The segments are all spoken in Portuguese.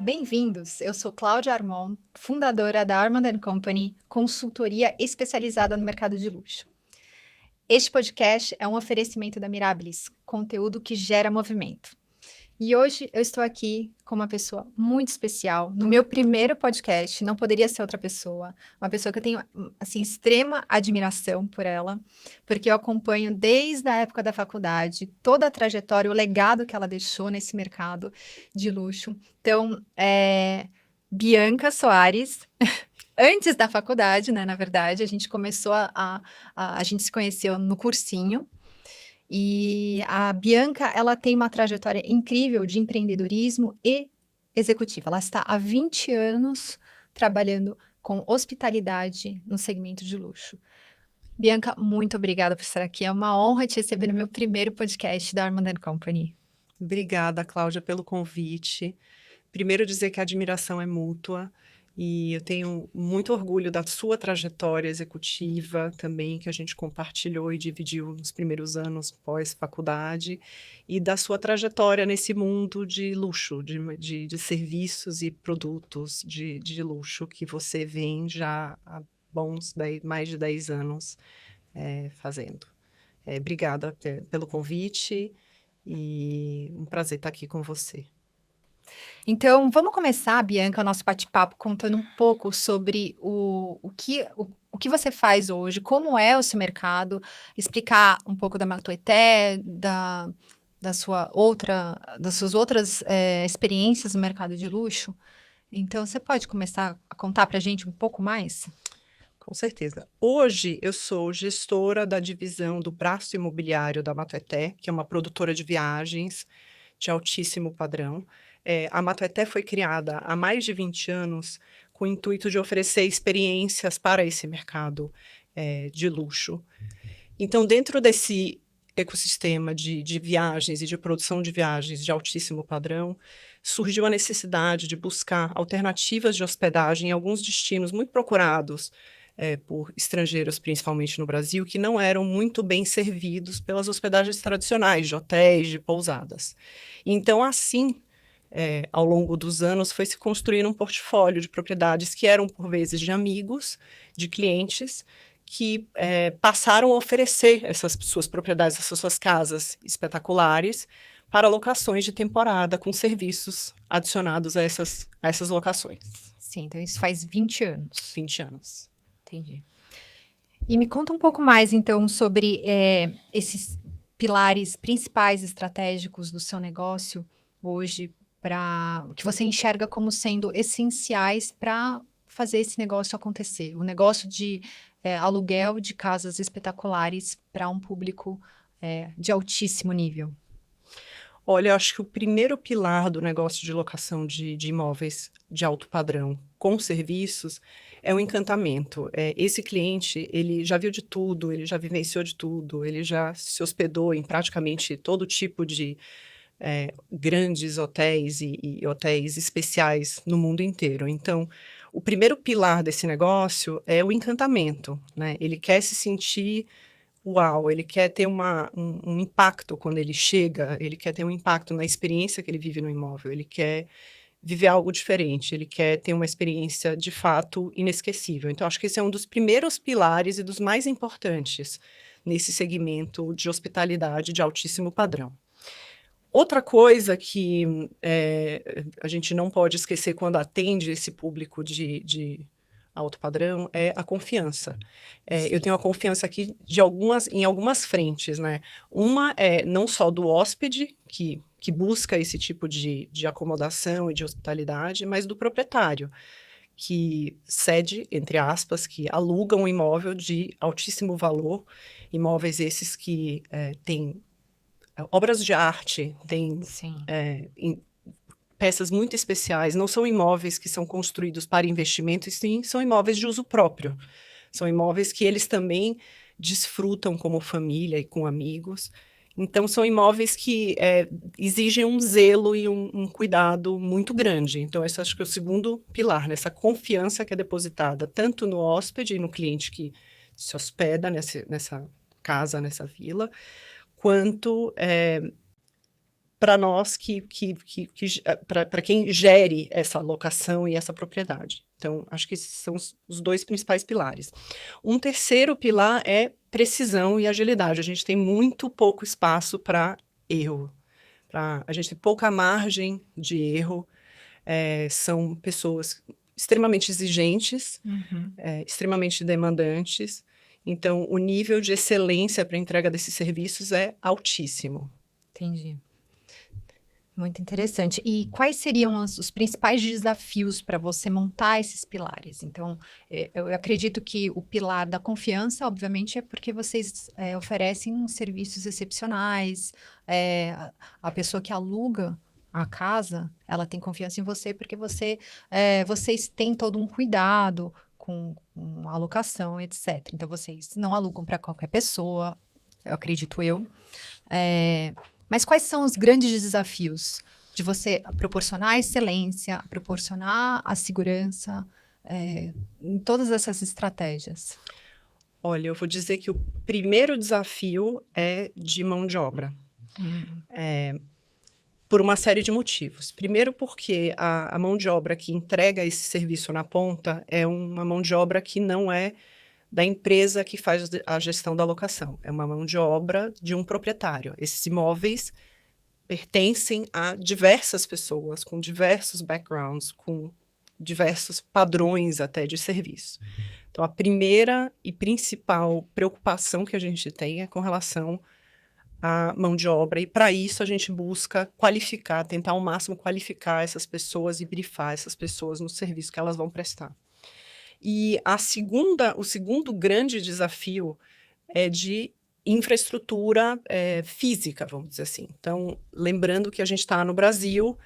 Bem-vindos! Eu sou Cláudia Armon, fundadora da Armand Company, consultoria especializada no mercado de luxo. Este podcast é um oferecimento da Mirabilis, conteúdo que gera movimento. E hoje eu estou aqui com uma pessoa muito especial. No meu primeiro podcast, não poderia ser outra pessoa. Uma pessoa que eu tenho, assim, extrema admiração por ela, porque eu acompanho desde a época da faculdade, toda a trajetória, o legado que ela deixou nesse mercado de luxo. Então, Bianca Soares, antes da faculdade, né, na verdade, a gente começou a gente se conheceu no cursinho, e a Bianca, ela tem uma trajetória incrível de empreendedorismo e executiva. Ela está há 20 anos trabalhando com hospitalidade no segmento de luxo. Bianca, muito obrigada por estar aqui. É uma honra te receber no meu primeiro podcast da Armand Company. Obrigada, Cláudia, pelo convite. Primeiro dizer que a admiração é mútua e eu tenho muito orgulho da sua trajetória executiva também, que a gente compartilhou e dividiu nos primeiros anos pós-faculdade, e da sua trajetória nesse mundo de luxo, de serviços e produtos de luxo que você vem já há mais de 10 anos fazendo. Obrigada pelo convite e um prazer estar aqui com você. Então, vamos começar, Bianca, o nosso bate-papo contando um pouco sobre o que você faz hoje, como é o seu mercado, explicar um pouco da Matueté, das suas outras experiências no mercado de luxo. Então, você pode começar a contar para a gente um pouco mais? Com certeza. Hoje eu sou gestora da divisão do braço imobiliário da Matueté, que é uma produtora de viagens de altíssimo padrão. A Matueté foi criada há mais de 20 anos com o intuito de oferecer experiências para esse mercado de luxo. Então, dentro desse ecossistema de viagens e de produção de viagens de altíssimo padrão, surgiu a necessidade de buscar alternativas de hospedagem em alguns destinos muito procurados por estrangeiros, principalmente no Brasil, que não eram muito bem servidos pelas hospedagens tradicionais, de hotéis, de pousadas. Então, assim, ao longo dos anos, foi se construindo um portfólio de propriedades que eram, por vezes, de amigos, de clientes, que passaram a oferecer essas suas propriedades, essas suas casas espetaculares, para locações de temporada, com serviços adicionados a essas locações. Sim, então isso faz 20 anos. 20 anos. Entendi. E me conta um pouco mais, então, sobre esses pilares principais estratégicos do seu negócio hoje, que você enxerga como sendo essenciais para fazer esse negócio acontecer. O negócio de aluguel de casas espetaculares para um público de altíssimo nível. Olha, eu acho que o primeiro pilar do negócio de locação de imóveis de alto padrão com serviços é o encantamento. Esse cliente, ele já viu de tudo, ele já vivenciou de tudo, ele já se hospedou em praticamente todo tipo de grandes hotéis e hotéis especiais no mundo inteiro. Então, o primeiro pilar desse negócio é o encantamento, né? Ele quer se sentir uau, ele quer ter um impacto quando ele chega, ele quer ter um impacto na experiência que ele vive no imóvel, ele quer viver algo diferente, ele quer ter uma experiência, de fato, inesquecível. Então, acho que esse é um dos primeiros pilares e dos mais importantes nesse segmento de hospitalidade de altíssimo padrão. Outra coisa que a gente não pode esquecer quando atende esse público de alto padrão é a confiança. Eu tenho a confiança aqui em algumas frentes, né? Uma é não só do hóspede, que busca esse tipo de acomodação e de hospitalidade, mas do proprietário, que cede, entre aspas, que aluga um imóvel de altíssimo valor, imóveis esses que têm obras de arte, têm peças muito especiais, não são imóveis que são construídos para investimento, e sim são imóveis de uso próprio. São imóveis que eles também desfrutam como família e com amigos. Então, são imóveis que exigem um zelo e um cuidado muito grande. Então, esse acho que é o segundo pilar, nessa confiança que é depositada tanto no hóspede e no cliente que se hospeda nessa casa, nessa vila, quanto para nós para quem gere essa locação e essa propriedade. Então, acho que esses são os dois principais pilares. Um terceiro pilar é precisão e agilidade. A gente tem muito pouco espaço para erro. A gente tem pouca margem de erro. São pessoas extremamente exigentes, extremamente demandantes. Então, o nível de excelência para a entrega desses serviços é altíssimo. Entendi. Muito interessante. E quais seriam os principais desafios para você montar esses pilares? Então, eu acredito que o pilar da confiança, obviamente, é porque vocês oferecem serviços excepcionais. A pessoa que aluga a casa, ela tem confiança em você porque vocês têm todo um cuidado com a alocação, etc. Então, vocês não alugam para qualquer pessoa, eu acredito eu. Mas quais são os grandes desafios de você proporcionar a excelência, proporcionar a segurança, em todas essas estratégias? Olha, eu vou dizer que o primeiro desafio é de mão de obra, por uma série de motivos. Primeiro porque a mão de obra que entrega esse serviço na ponta é uma mão de obra que não é da empresa que faz a gestão da locação. É uma mão de obra de um proprietário. Esses imóveis pertencem a diversas pessoas, com diversos backgrounds, com diversos padrões até de serviço. Então, a primeira e principal preocupação que a gente tem é com relação à mão de obra, e para isso a gente busca qualificar, tentar ao máximo qualificar essas pessoas e brifar essas pessoas no serviço que elas vão prestar. E o segundo grande desafio é de infraestrutura física, vamos dizer assim. Então, lembrando que a gente está no Brasil,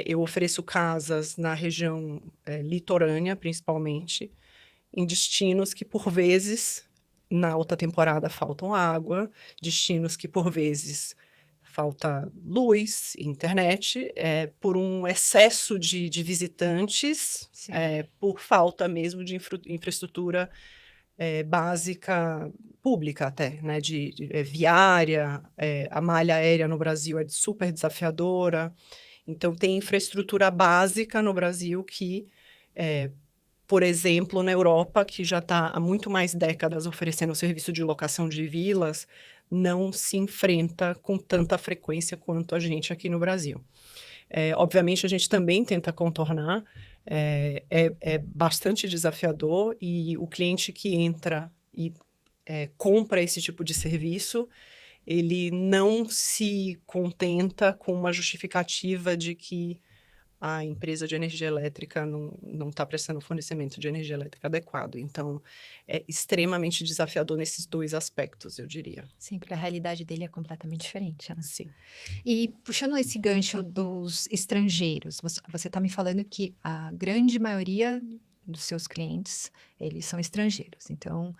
eu ofereço casas na região litorânea, principalmente, em destinos que, por vezes, na alta temporada faltam água, destinos que, por vezes, falta luz, internet, por um excesso de visitantes, por falta mesmo de infraestrutura básica pública até, né, viária, a malha aérea no Brasil é super desafiadora. Então, tem infraestrutura básica no Brasil que, por exemplo, na Europa, que já está há muito mais décadas oferecendo o serviço de locação de vilas, não se enfrenta com tanta frequência quanto a gente aqui no Brasil. Obviamente, a gente também tenta contornar, é bastante desafiador, e o cliente que entra e compra esse tipo de serviço, ele não se contenta com uma justificativa de que a empresa de energia elétrica não está prestando fornecimento de energia elétrica adequado. Então, é extremamente desafiador nesses dois aspectos, eu diria. Sim, porque a realidade dele é completamente diferente, né? Sim. E puxando esse gancho dos estrangeiros, você está me falando que a grande maioria dos seus clientes, eles são estrangeiros. Então,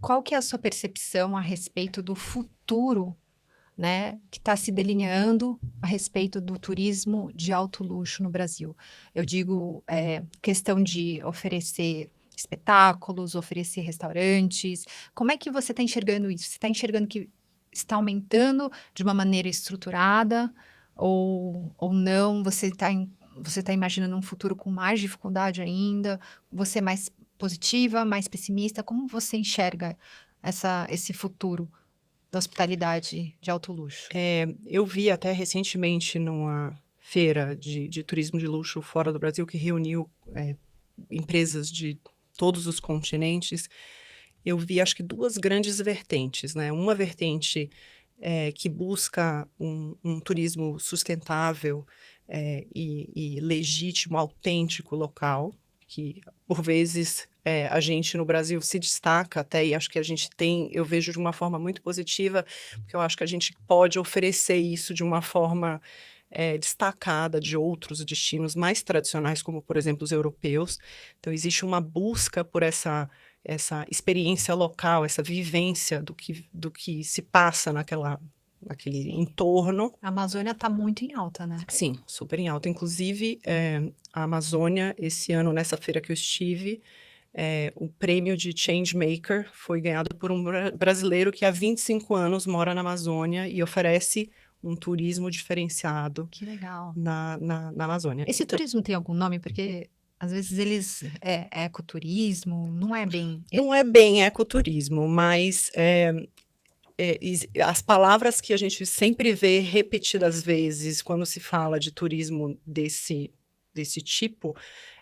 qual que é a sua percepção a respeito do futuro, né, que está se delineando a respeito do turismo de alto luxo no Brasil? Eu digo, questão de oferecer espetáculos, oferecer restaurantes. Como é que você está enxergando isso? Você está enxergando que está aumentando de uma maneira estruturada ou não? Você tá imaginando um futuro com mais dificuldade ainda? Você é mais positiva, mais pessimista? Como você enxerga esse futuro da hospitalidade de alto luxo? Eu vi até recentemente numa feira de turismo de luxo fora do Brasil, que reuniu empresas de todos os continentes. Eu vi, acho que, duas grandes vertentes, né? Uma vertente que busca um turismo sustentável e legítimo, autêntico, local, que, por vezes, a gente no Brasil se destaca até, e acho que eu vejo de uma forma muito positiva, porque eu acho que a gente pode oferecer isso de uma forma destacada de outros destinos mais tradicionais, como, por exemplo, os europeus. Então, existe uma busca por essa experiência local, essa vivência do que se passa naquele entorno. A Amazônia está muito em alta, né? Sim, super em alta. Inclusive, a Amazônia, esse ano, nessa feira que eu estive, o prêmio de Changemaker foi ganhado por um brasileiro que há 25 anos mora na Amazônia e oferece um turismo diferenciado Que legal. na Amazônia. Esse Então, turismo tem algum nome? Porque às vezes eles é ecoturismo, não é bem. não é bem ecoturismo, mas as palavras que a gente sempre vê repetidas vezes quando se fala de turismo desse tipo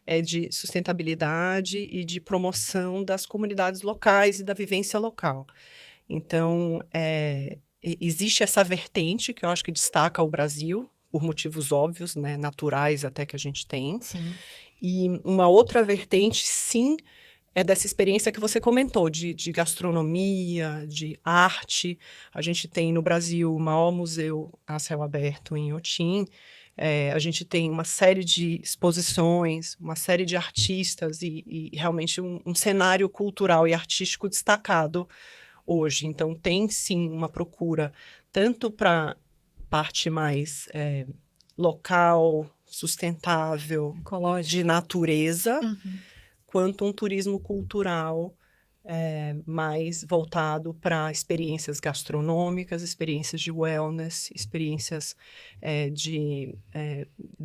é de sustentabilidade e de promoção das comunidades locais e da vivência local. Então, existe essa vertente que eu acho que destaca o Brasil, por motivos óbvios, né, naturais até que a gente tem. Sim. E uma outra vertente, sim, é dessa experiência que você comentou, de gastronomia, de arte. A gente tem no Brasil o maior museu a céu aberto em Inhotim. A gente tem uma série de exposições, uma série de artistas e realmente um cenário cultural e artístico destacado hoje. Então, tem sim uma procura, tanto para parte mais local, sustentável, Ecológico. de natureza, Uhum. quanto um turismo cultural mais voltado para experiências gastronômicas, experiências de wellness, experiências de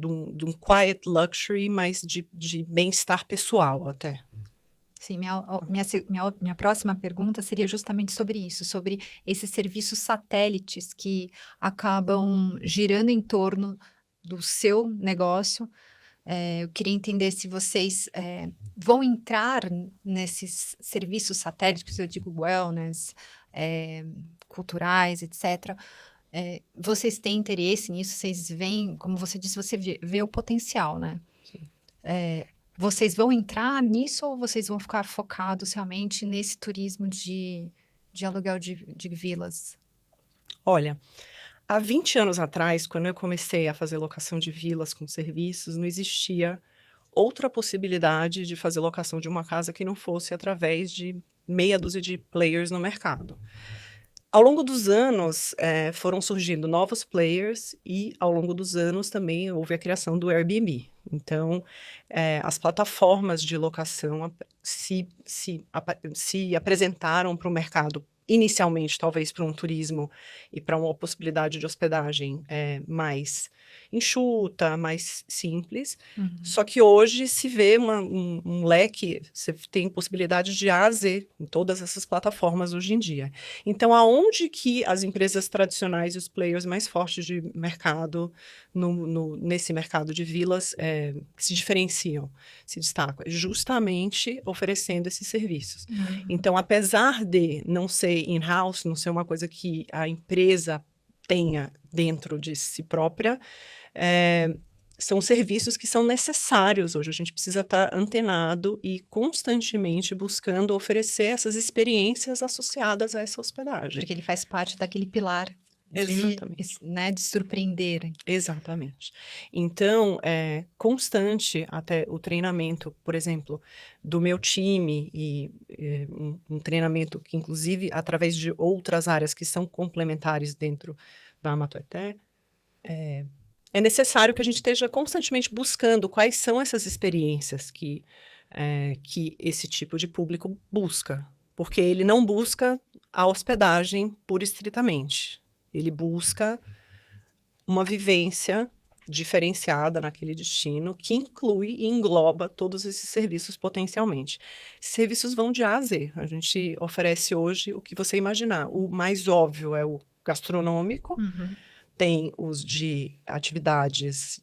um quiet luxury, mas de bem-estar pessoal até. Sim, minha próxima pergunta seria justamente sobre isso, sobre esses serviços satélites que acabam girando em torno do seu negócio. Eu queria entender se vocês vão entrar nesses serviços satélites, eu digo wellness, culturais, etc. Vocês têm interesse nisso? Vocês veem, como você disse, você vê o potencial, né? Sim. Vocês vão entrar nisso ou vocês vão ficar focados realmente nesse turismo de aluguel de vilas? Olha, há 20 anos atrás, quando eu comecei a fazer locação de vilas com serviços, não existia outra possibilidade de fazer locação de uma casa que não fosse através de meia dúzia de players no mercado. Ao longo dos anos, foram surgindo novos players e, ao longo dos anos, também houve a criação do Airbnb. Então, as plataformas de locação se apresentaram para o mercado, inicialmente, talvez para um turismo e para uma possibilidade de hospedagem mais enxuta, mais simples. Uhum. Só que hoje se vê um leque, você tem possibilidade de A a Z em todas essas plataformas hoje em dia. Então, aonde que as empresas tradicionais e os players mais fortes de mercado, nesse mercado de vilas, se diferenciam, se destacam? Justamente oferecendo esses serviços. Uhum. Então, apesar de não ser in-house, não ser uma coisa que a empresa tenha dentro de si própria, são serviços que são necessários hoje. A gente precisa estar antenado e constantemente buscando oferecer essas experiências associadas a essa hospedagem. Porque ele faz parte daquele pilar Exatamente. né, de surpreender. Exatamente. Então, é constante até o treinamento, por exemplo, do meu time e um treinamento que, inclusive, através de outras áreas que são complementares dentro da Amatueté, é necessário que a gente esteja constantemente buscando quais são essas experiências que esse tipo de público busca. Porque ele não busca a hospedagem pura e estritamente. Ele busca uma vivência diferenciada naquele destino, que inclui e engloba todos esses serviços potencialmente. Esses serviços vão de A a Z. A gente oferece hoje o que você imaginar. O mais óbvio é o gastronômico, Uhum. tem os de atividades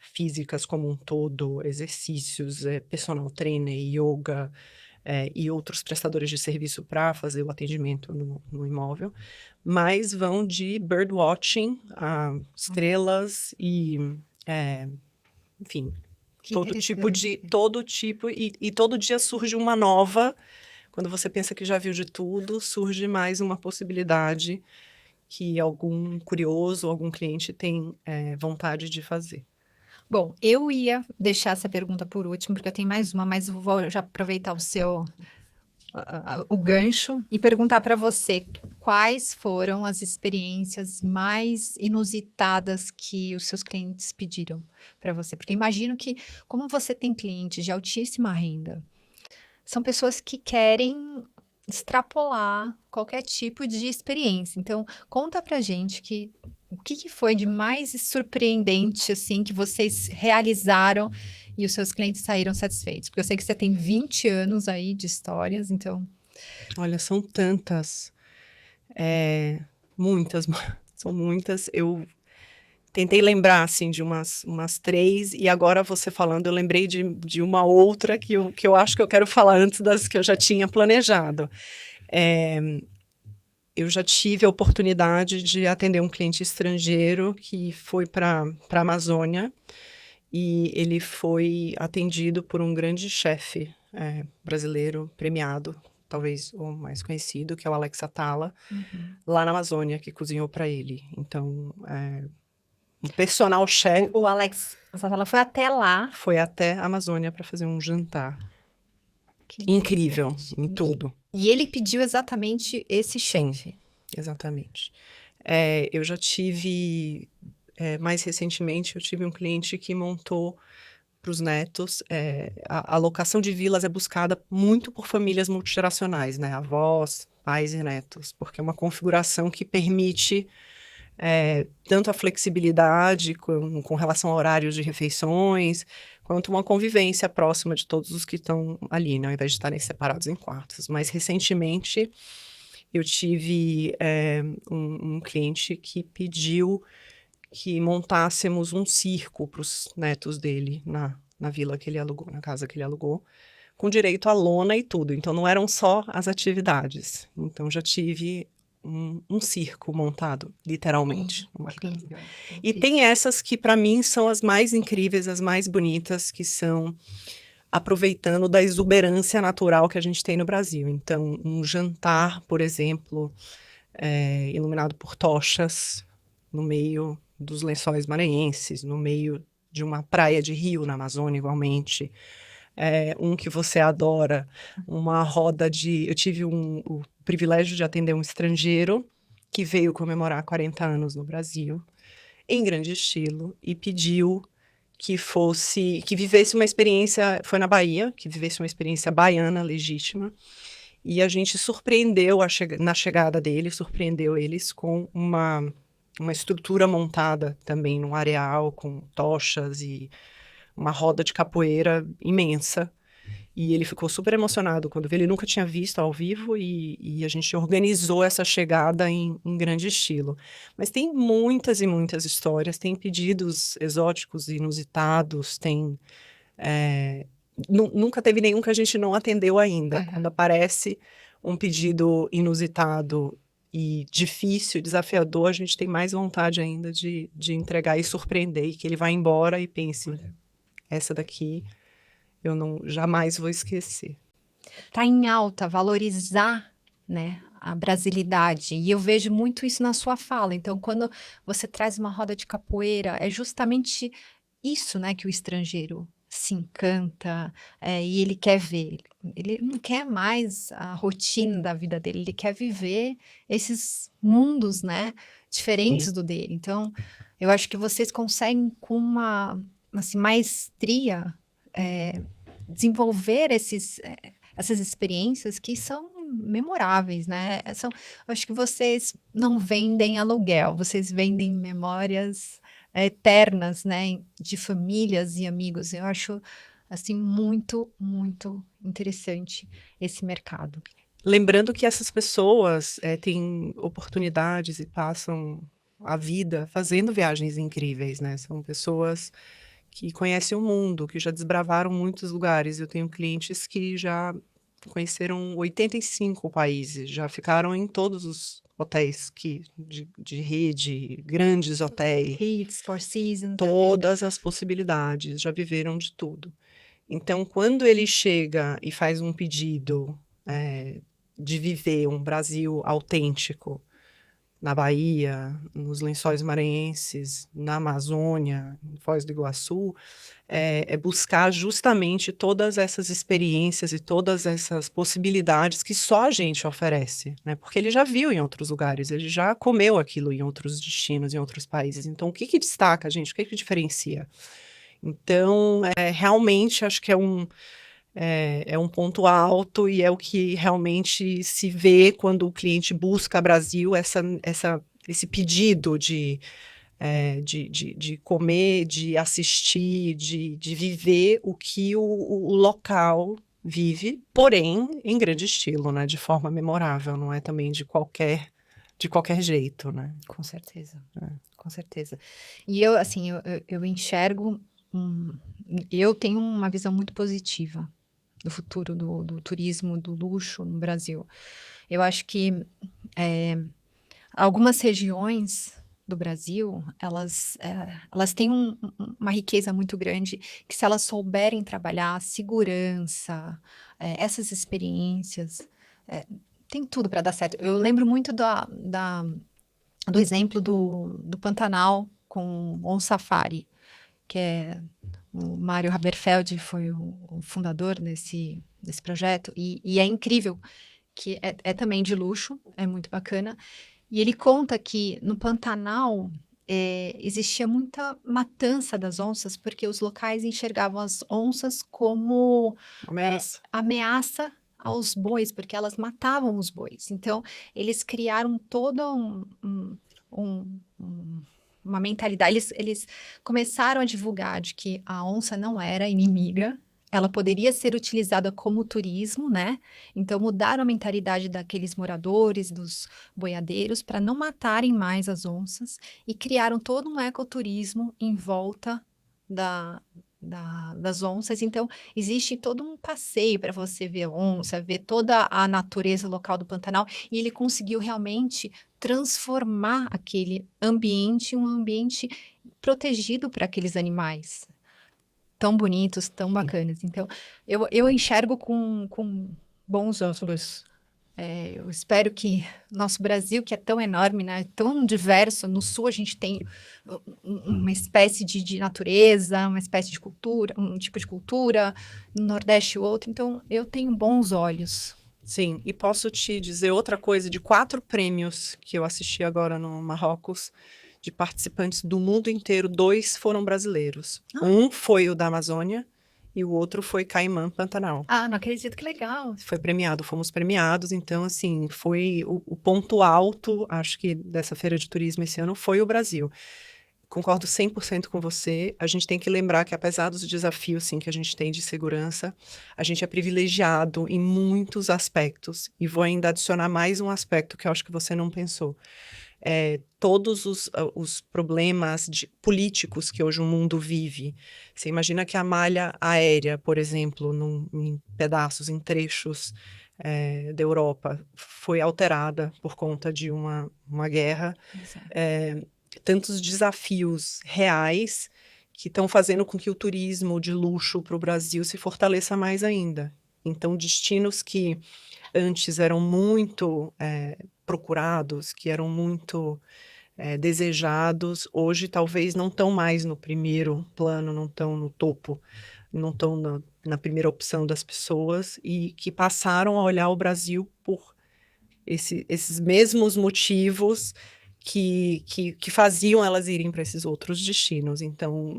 físicas como um todo, exercícios, personal trainer, yoga, e outros prestadores de serviço para fazer o atendimento no imóvel, mas vão de birdwatching a estrelas e, enfim, Que todo interessante. tipo, e todo dia surge uma nova. Quando você pensa que já viu de tudo, surge mais uma possibilidade que algum curioso, algum cliente tem vontade de fazer. Bom, eu ia deixar essa pergunta por último, porque eu tenho mais uma, mas eu vou já aproveitar o gancho e perguntar para você quais foram as experiências mais inusitadas que os seus clientes pediram para você. Porque imagino que, como você tem clientes de altíssima renda, são pessoas que querem extrapolar qualquer tipo de experiência. Então, conta pra gente o que foi de mais surpreendente, assim, que vocês realizaram e os seus clientes saíram satisfeitos. Porque eu sei que você tem 20 anos aí de histórias, então... Olha, são tantas, muitas, são muitas. Eu tentei lembrar, assim, de umas três, e agora você falando, eu lembrei de uma outra que eu acho que eu quero falar antes das que eu já tinha planejado. Eu já tive a oportunidade de atender um cliente estrangeiro que foi para a Amazônia, e ele foi atendido por um grande chefe brasileiro, premiado, talvez o mais conhecido, que é o Alex Atala, lá na Amazônia, que cozinhou para ele. Então, um personal chef O Alex Atala foi até lá. foi até a Amazônia para fazer um jantar. Que Incrível, em tudo. E ele pediu exatamente esse chefe. Exatamente. Eu já tive, mais recentemente, eu tive um cliente que montou para os netos. A locação de vilas é buscada muito por famílias multigeracionais, né? Avós, pais e netos, porque é uma configuração que permite tanto a flexibilidade com relação a horários de refeições, quanto uma convivência próxima de todos os que estão ali, né, ao invés de estarem separados em quartos. Mas, recentemente, eu tive um cliente que pediu que montássemos um circo para os netos dele na vila que ele alugou, na casa que ele alugou, com direito à lona e tudo. Então, não eram só as atividades. Então, já tive um circo montado, literalmente. Numa casa. Incrível. E tem essas que, para mim, são as mais incríveis, as mais bonitas, que são aproveitando da exuberância natural que a gente tem no Brasil. Então, um jantar, por exemplo, iluminado por tochas, no meio dos Lençóis Maranhenses, no meio de uma praia de rio na Amazônia, igualmente. Um que você adora, uma roda de... Eu tive o privilégio de atender um estrangeiro que veio comemorar 40 anos no Brasil, em grande estilo, e pediu que vivesse uma experiência, foi na Bahia, que vivesse uma experiência baiana legítima, e a gente surpreendeu na chegada dele, surpreendeu eles com uma estrutura montada também num areal, com tochas e uma roda de capoeira imensa. E ele ficou super emocionado quando viu. Ele nunca tinha visto ao vivo e a gente organizou essa chegada em grande estilo. Mas tem muitas e muitas histórias, tem pedidos exóticos, inusitados, nunca teve nenhum que a gente não atendeu ainda. Quando aparece um pedido inusitado e difícil, desafiador, a gente tem mais vontade ainda de entregar e surpreender, e que ele vá embora e pense, essa daqui eu jamais vou esquecer. Tá em alta valorizar, né, a brasilidade, e eu vejo muito isso na sua fala. Então, quando você traz uma roda de capoeira, é justamente isso, né, que o estrangeiro se encanta, e ele quer ver. Ele não quer mais a rotina da vida dele, ele quer viver esses mundos, né, diferentes do dele. Então, eu acho que vocês conseguem, com uma, assim, maestria, desenvolver essas experiências que são memoráveis, né? Eu acho que vocês não vendem aluguel, vocês vendem memórias eternas, né? De famílias e amigos. Eu acho, assim, muito, muito interessante esse mercado. Lembrando que essas pessoas têm oportunidades e passam a vida fazendo viagens incríveis, né? São pessoas que conhecem o mundo, que já desbravaram muitos lugares. Eu tenho clientes que já conheceram 85 países, já ficaram em todos os hotéis de rede, grandes hotéis. Hits, Four Seasons. Todas as possibilidades, já viveram de tudo. Então, quando ele chega e faz um pedido de viver um Brasil autêntico, na Bahia, nos Lençóis Maranhenses, na Amazônia, em Foz do Iguaçu, buscar justamente todas essas experiências e todas essas possibilidades que só a gente oferece, né? Porque ele já viu em outros lugares, ele já comeu aquilo em outros destinos, em outros países. Então, o que destaca a gente? O que diferencia? Então, realmente, acho que é um ponto alto e é o que realmente se vê quando o cliente busca Brasil, esse pedido de comer, de assistir, de viver o que o local vive, porém em grande estilo, né? De forma memorável, não é também de qualquer jeito, né? Com certeza, com certeza. E eu, assim, eu enxergo, um- eu tenho uma visão muito positiva do futuro do turismo, do luxo no Brasil. Eu acho que algumas regiões do Brasil, elas têm uma riqueza muito grande que se elas souberem trabalhar segurança, essas experiências, eh, tem tudo para dar certo. Eu lembro muito do exemplo do Pantanal com o On Safari, que é o Mário Haberfeld foi o fundador desse projeto, e é incrível, que é também de luxo, é muito bacana. E ele conta que no Pantanal existia muita matança das onças, porque os locais enxergavam as onças como Ameaça. ameaça aos bois, porque elas matavam os bois. Então, eles criaram toda um- um- uma mentalidade. Eles começaram a divulgar de que a onça não era inimiga, ela poderia ser utilizada como turismo, né? Então, mudaram a mentalidade daqueles moradores, dos boiadeiros, para não matarem mais as onças e criaram todo um ecoturismo em volta da, das onças. Então, existe todo um passeio para você ver onça, ver toda a natureza local do Pantanal, e ele conseguiu realmente transformar aquele ambiente em um ambiente protegido para aqueles animais tão bonitos, tão bacanas. Então, eu enxergo com bons olhos. Eu espero que nosso Brasil, que é tão enorme, né, tão diverso, no sul a gente tem uma espécie de natureza, uma espécie de cultura, um tipo de cultura, no Nordeste outro, então eu tenho bons olhos. Sim, e posso te dizer outra coisa, de 4 prêmios que eu assisti agora no Marrocos, de participantes do mundo inteiro, 2 foram brasileiros. Um foi o da Amazônia e o outro foi Caimã Pantanal. Ah, não acredito, que legal. Foi premiado, fomos premiados, então, assim, foi o ponto alto, acho que, dessa feira de turismo esse ano foi o Brasil. Concordo 100% com você. A gente tem que lembrar que, apesar dos desafios, sim, que a gente tem de segurança, a gente é privilegiado em muitos aspectos. E vou ainda adicionar mais um aspecto que eu acho que você não pensou. Todos os problemas políticos que hoje o mundo vive. Você imagina que a malha aérea, por exemplo, em pedaços, em trechos da Europa, foi alterada por conta de uma guerra. Tantos desafios reais que estão fazendo com que o turismo de luxo para o Brasil se fortaleça mais ainda. Então, destinos que antes eram muito procurados, que eram muito desejados, hoje talvez não estão mais no primeiro plano, não estão no topo, não estão na primeira opção das pessoas e que passaram a olhar o Brasil por esses mesmos motivos que faziam elas irem para esses outros destinos. Então,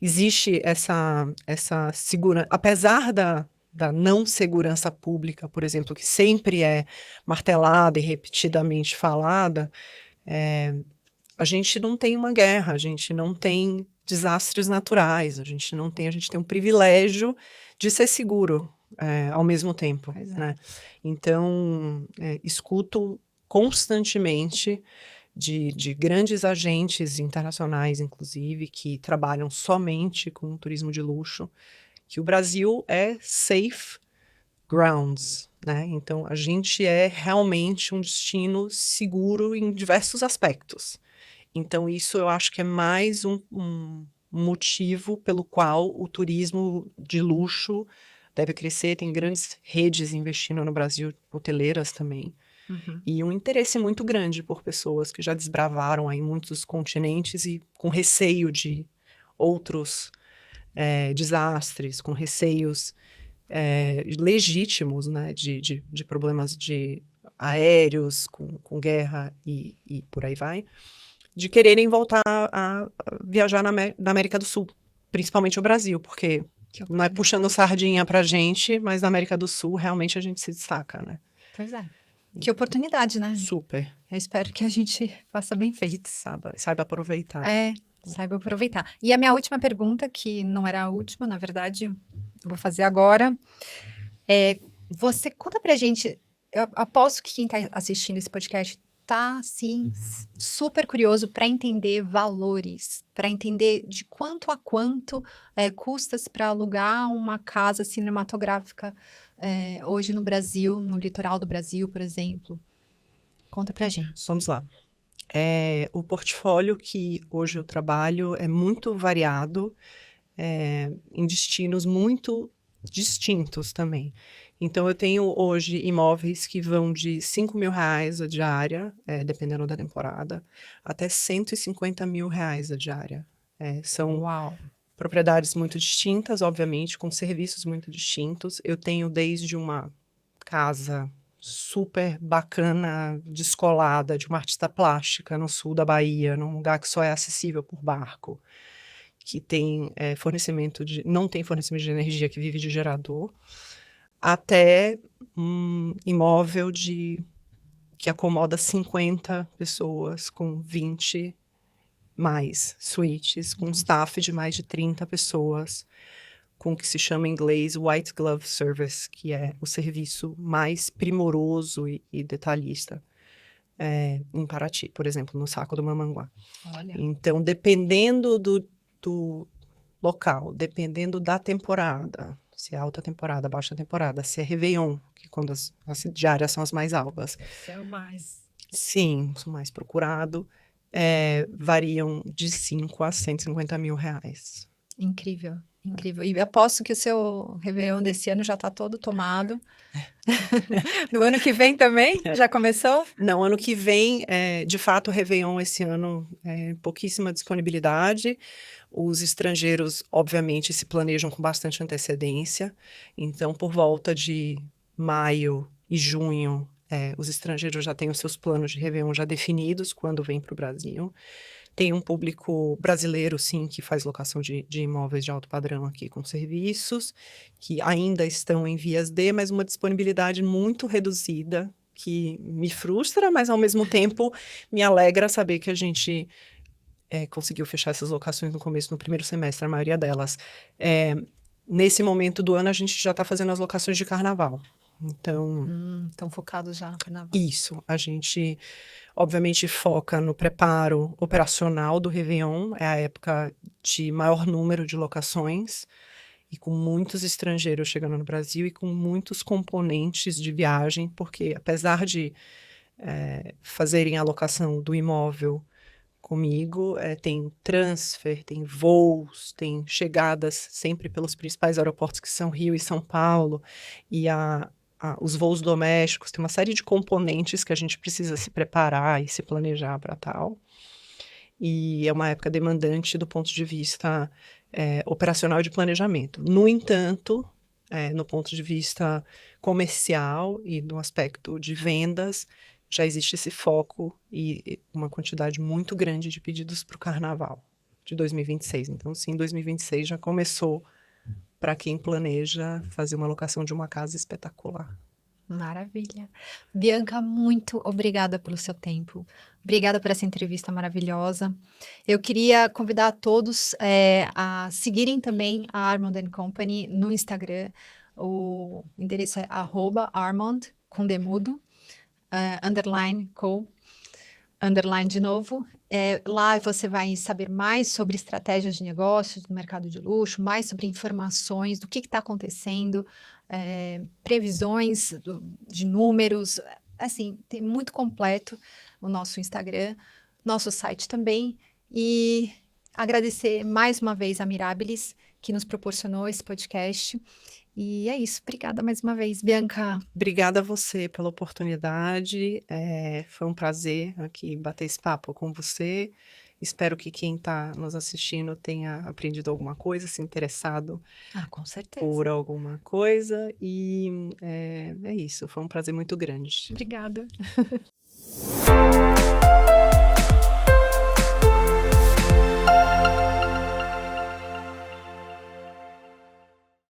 existe essa segurança, apesar da não segurança pública, por exemplo, que sempre é martelada e repetidamente falada, a gente não tem uma guerra, a gente não tem desastres naturais, a gente tem um privilégio de ser seguro ao mesmo tempo, né? Então, escuto constantemente de grandes agentes internacionais, inclusive, que trabalham somente com turismo de luxo, que o Brasil é safe grounds, né? Então, a gente é realmente um destino seguro em diversos aspectos. Então, isso eu acho que é mais um motivo pelo qual o turismo de luxo deve crescer. Tem grandes redes investindo no Brasil, hoteleiras também. E um interesse muito grande por pessoas que já desbravaram aí muitos continentes e com receio de outros desastres, com receios legítimos, né, de problemas aéreos, com guerra e por aí vai, de quererem voltar a viajar na América do Sul, principalmente o Brasil, porque Não é puxando sardinha pra gente, mas na América do Sul realmente a gente se destaca, né? Pois é. Que oportunidade, né? Super. Eu espero que a gente faça bem feito. Saiba aproveitar. Saiba aproveitar. E a minha última pergunta, que não era a última, na verdade, eu vou fazer agora, você conta pra gente, eu aposto que quem tá assistindo esse podcast tá, assim, super curioso para entender valores, para entender de quanto a quanto custas para alugar uma casa cinematográfica hoje no Brasil, no litoral do Brasil, por exemplo. Conta pra gente. Vamos lá. O portfólio que hoje eu trabalho é muito variado, em destinos muito distintos também. Então, eu tenho hoje imóveis que vão de R$ 5.000 a diária, dependendo da temporada, até R$ 150.000 a diária. São Uau! propriedades muito distintas, obviamente, com serviços muito distintos. Eu tenho desde uma casa super bacana, descolada, de uma artista plástica no sul da Bahia, num lugar que só é acessível por barco, que tem não tem fornecimento de energia, que vive de gerador, até um imóvel que acomoda 50 pessoas, com 20 mais suítes, com um staff de mais de 30 pessoas, com o que se chama em inglês White Glove Service, que é o serviço mais primoroso e detalhista em Paraty, por exemplo, no Saco do Mamanguá. Olha. Então, dependendo do local, dependendo da temporada, se é alta temporada, baixa temporada, se é Réveillon, que quando as diárias são as mais altas. Esse é o mais. Sim, o mais procurado, variam de 5 a R$ 150.000. Incrível, incrível. E eu aposto que o seu Réveillon desse ano já está todo tomado. Do ano que vem também? Já começou? Não, ano que vem, de fato, o Réveillon esse ano pouquíssima disponibilidade. Os estrangeiros, obviamente, se planejam com bastante antecedência. Então, por volta de maio e junho, os estrangeiros já têm os seus planos de Réveillon já definidos quando vêm para o Brasil. Tem um público brasileiro, sim, que faz locação de imóveis de alto padrão aqui com serviços, que ainda estão em vias de, mas uma disponibilidade muito reduzida, que me frustra, mas ao mesmo tempo me alegra saber que a gente conseguiu fechar essas locações no primeiro semestre, a maioria delas. Nesse momento do ano, a gente já está fazendo as locações de carnaval. Então, Estão focados já no carnaval. isso, a gente obviamente foca no preparo operacional do Réveillon, é a época de maior número de locações, e com muitos estrangeiros chegando no Brasil e com muitos componentes de viagem, porque apesar de fazerem a locação do imóvel comigo, tem transfer, tem voos, tem chegadas sempre pelos principais aeroportos, que são Rio e São Paulo, e os voos domésticos, tem uma série de componentes que a gente precisa se preparar e se planejar para tal. E é uma época demandante do ponto de vista operacional e de planejamento. No entanto, no ponto de vista comercial e no aspecto de vendas, já existe esse foco e uma quantidade muito grande de pedidos para o carnaval de 2026. Então, sim, 2026 já começou para quem planeja fazer uma locação de uma casa espetacular. Maravilha. Bianca, muito obrigada pelo seu tempo. Obrigada por essa entrevista maravilhosa. Eu queria convidar todos a seguirem também a Armond & Company no Instagram. O endereço é @Armond, com demudo, underline co, underline de novo. Lá você vai saber mais sobre estratégias de negócios do mercado de luxo, mais sobre informações do que está acontecendo, previsões de números, assim, tem muito completo o nosso Instagram, nosso site também, e agradecer mais uma vez a Mirabilis, que nos proporcionou esse podcast. E é isso, obrigada mais uma vez, Bianca. Obrigada a você pela oportunidade, foi um prazer aqui bater esse papo com você. Espero que quem está nos assistindo tenha aprendido alguma coisa, se interessado Com certeza. por alguma coisa, e é isso, foi um prazer muito grande. Obrigada.